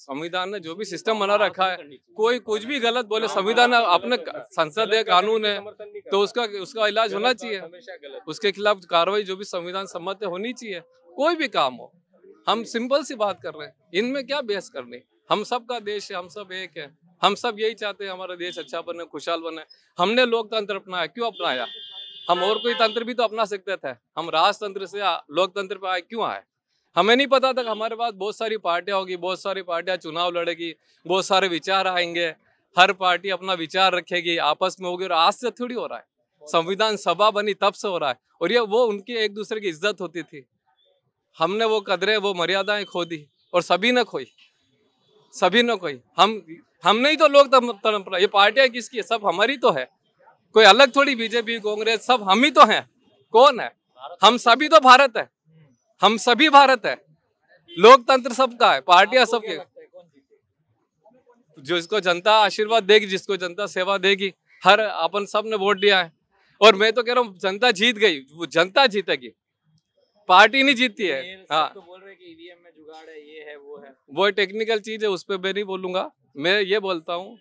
संविधान ने जो भी सिस्टम बना रखा है, कोई कुछ भी गलत बोले, संविधान अपने संसद है, कानून है, तो उसका इलाज होना चाहिए, उसके खिलाफ कार्रवाई जो भी संविधान सम्मत है होनी चाहिए। कोई भी काम हो, हम सिंपल सी बात कर रहे हैं, इनमें क्या बहस करनी। हम सब का देश है, हम सब एक है, हम सब यही चाहते हैं हमारा देश अच्छा बने, खुशहाल बने। हमने लोकतंत्र अपनाया, क्यों अपनाया? हम और कोई तंत्र भी तो अपना सकते थे। हम राजतंत्र से लोकतंत्र पे आए, क्यों आए? हमें नहीं पता था कि हमारे पास बहुत सारी पार्टियां होगी, बहुत सारी पार्टियां चुनाव लड़ेगी, बहुत सारे विचार आएंगे, हर पार्टी अपना विचार रखेगी, आपस में होगी। और आज से थोड़ी हो रहा है, संविधान सभा बनी तब से हो रहा है। और ये वो उनकी एक दूसरे की इज्जत होती थी, हमने वो कदरें, वो मर्यादाएं खो दी, और सभी ने खोई, सभी ने खोई। हमने ही तो लोकतंत्र, ये पार्टियां किसकी है? सब हमारी तो है, कोई अलग थोड़ी, बीजेपी कांग्रेस, सब हम ही तो हैं। कौन है? हम सभी तो भारत है, हम सभी भारत है। लोकतंत्र सबका है, पार्टियां सबके। जिसको जनता आशीर्वाद देगी, जिसको जनता सेवा देगी, हर अपन सब ने वोट दिया है। और मैं तो कह रहा हूँ जनता जीत गई, वो जनता जीतेगी, पार्टी नहीं जीतती है। हाँ, तो बोल रहे कि ईवीएम में जुगाड़ है, ये है, वो है। वो टेक्निकल चीज है, उस पर मैं नहीं बोलूंगा। मैं ये बोलता हूँ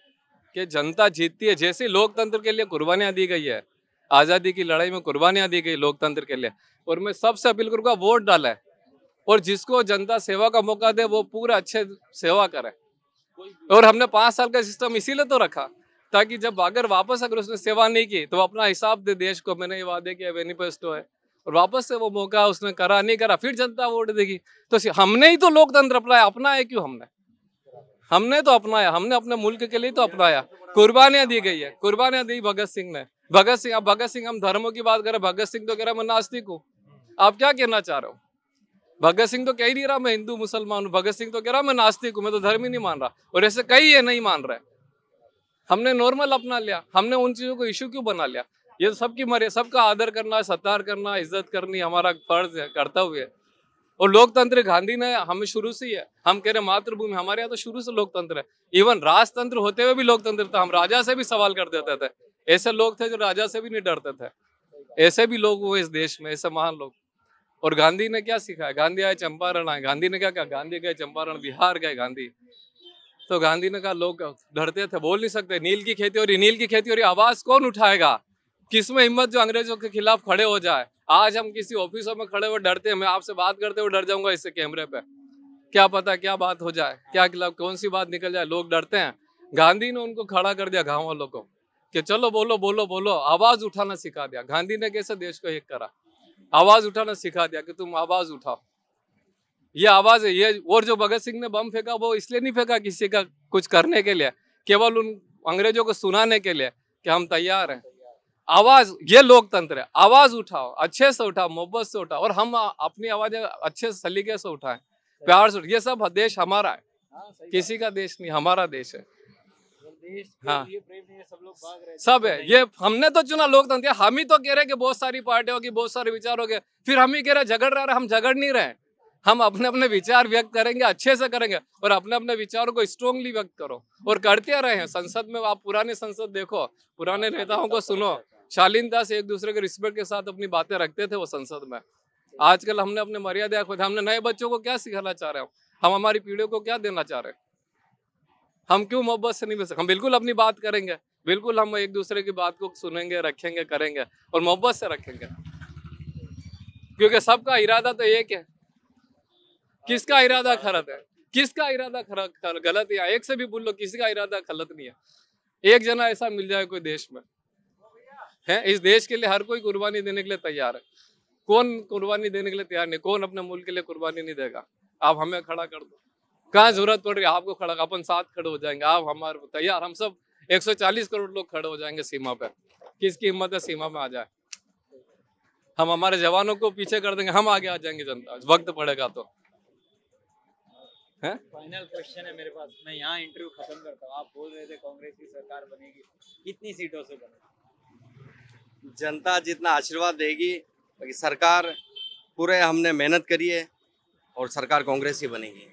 कि जनता जीतती है। जैसे लोकतंत्र के लिए कुर्बानियां दी गई है, आजादी की लड़ाई में कुर्बानियां दी गई लोकतंत्र के लिए, और मैं सबसे अपील करूंगा वोट डाले, और जिसको जनता सेवा का मौका दे वो पूरा अच्छे सेवा करे। और हमने 5 साल का सिस्टम इसीलिए तो रखा, ताकि जब अगर वापस अगर उसने सेवा नहीं की तो वो अपना हिसाब दे देश को। मैंने ये वादे किया, मैनिफेस्टो है, और वापस से वो मौका उसने करा नहीं करा, फिर जनता वोट देगी। तो हमने ही तो लोकतंत्र अपनाया क्यों? हमने तो अपनाया, हमने अपने मुल्क के लिए तो अपनाया। कुर्बानियां दी गई है, कुर्बानियां दी भगत सिंह ने। भगत सिंह, हम धर्मों की बात करें, भगत सिंह तो कह रहा मैं नास्तिक हूँ। आप क्या कहना चाह रहे हो? भगत सिंह तो कह ही नहीं रहा मैं हिंदू मुसलमान हूँ, भगत सिंह तो कह रहा मैं नास्तिक हूँ, मैं तो धर्म ही नहीं मान रहा। और ऐसे कई ये नहीं मान रहे। हमने नॉर्मल अपना लिया, हमने उन चीजों को इश्यू क्यों बना लिया? ये सबकी मर्जी, सबका आदर करना, सत्कार करना, इज्जत करनी हमारा फर्ज है, कर्तव्य है। और लोकतंत्र गांधी ने हमें शुरू से ही है। हम कह रहे मातृभूमि, हमारे यहाँ तो शुरू से लोकतंत्र है। इवन राजतंत्र होते हुए भी लोकतंत्र था, हम राजा से भी सवाल कर देते थे। ऐसे लोग थे जो राजा से भी नहीं डरते थे। ऐसे भी लोग हुए इस देश में, ऐसे महान लोग। और गांधी ने क्या सिखाया? गांधी आए चंपारण आए, गांधी ने क्या कहा? गांधी गए चंपारण, बिहार गए गांधी। तो गांधी ने कहा लोग डरते थे, बोल नहीं सकते, नील की खेती हो रही, नील की खेती हो रही, आवाज कौन उठाएगा? किसमें हिम्मत जो अंग्रेजों के खिलाफ खड़े हो जाए? आज हम किसी ऑफिसों में खड़े हुए डरते हैं, मैं आपसे बात करते हुए डर जाऊंगा इससे कैमरे पे, क्या पता क्या बात हो जाए, क्या खिलाफ कौन सी बात निकल जाए, लोग डरते हैं। गांधी ने उनको खड़ा कर दिया, गांव वालों को, कि चलो बोलो बोलो बोलो, आवाज उठाना सिखा दिया। गांधी ने कैसे देश को एक करा, आवाज उठाना सिखा दिया कि तुम आवाज उठाओ, ये आवाज है ये। और जो भगत सिंह ने बम फेंका, वो इसलिए नहीं फेंका किसी का कुछ करने के लिए, केवल उन अंग्रेजों को सुनाने के लिए कि हम तैयार हैं। आवाज, ये लोकतंत्र है। आवाज उठाओ, अच्छे से उठाओ, मोहब्बत से उठाओ, और हम अपनी आवाज अच्छे सलीके से उठाएं, प्यार से। ये सब देश हमारा है, किसी का देश नहीं, हमारा देश है। हाँ, सब है। ये हमने तो चुना लोकतंत्र, हम ही तो कह रहे हैं कि बहुत सारी पार्टियों की बहुत सारे विचार हो गए, फिर हम ही कह रहे झगड़ रहे। हम झगड़ नहीं रहे, हम अपने अपने विचार व्यक्त करेंगे, अच्छे से करेंगे, और अपने अपने विचारों को स्ट्रांगली व्यक्त करो, और करते रहे हैं। संसद में आप पुराने संसद देखो, पुराने नेताओं को सुनो, शालीनता से एक दूसरे के रिस्पेक्ट के साथ अपनी बातें रखते थे वो संसद में। आजकल हमने अपने मर्यादा खो दी। हमने नए बच्चों को क्या सिखाना चाह रहे हो? हम हमारी पीढ़ियों को क्या देना चाह रहे हैं? हम क्यों मोहब्बत से नहीं मिल सकते? हम बिल्कुल अपनी बात करेंगे, बिल्कुल हम एक दूसरे की बात को सुनेंगे, रखेंगे, करेंगे, और मोहब्बत से रखेंगे, क्योंकि सबका इरादा तो एक है। किसका इरादा खराब है? किसका इरादा खराब गलत है? एक से भी बोल लो, किसी का इरादा गलत नहीं है। एक जना ऐसा मिल जाए कोई देश में है, इस देश के लिए हर कोई कुर्बानी देने के लिए तैयार है। कौन कुर्बानी देने के लिए तैयार नहीं? कौन अपने मुल्क के लिए कुर्बानी नहीं देगा? आप हमें खड़ा कर दो, कहाँ जरूरत पड़ रही है आपको खड़ा, अपन साथ खड़े हो जाएंगे। आप हमारे तैयार, हम सब 140 करोड़ लोग खड़े हो जाएंगे सीमा पे। किसकी हिम्मत है सीमा में आ जाए? हम हमारे जवानों को पीछे कर देंगे, हम आगे आ जाएंगे जनता, वक्त पड़ेगा तो। फाइनल क्वेश्चन है मेरे पास, मैं यहाँ इंटरव्यू खत्म करता हूँ। आप बोल रहे थे कांग्रेस की सरकार बनेगी, कितनी सीटों से बनेगी? जनता जितना आशीर्वाद देगी, बाकी सरकार पूरे हमने मेहनत करी है, और सरकार कांग्रेस ही बनेगी।